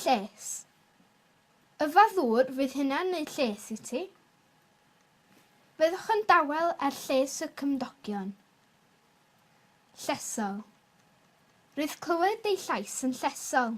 Lles. Yfa ddŵr fydd hynna'n neud lles I ti? Byddwch yn dawel ar lles y cymdogion. Llesol. Rwy'n clywed ei llais yn llesol.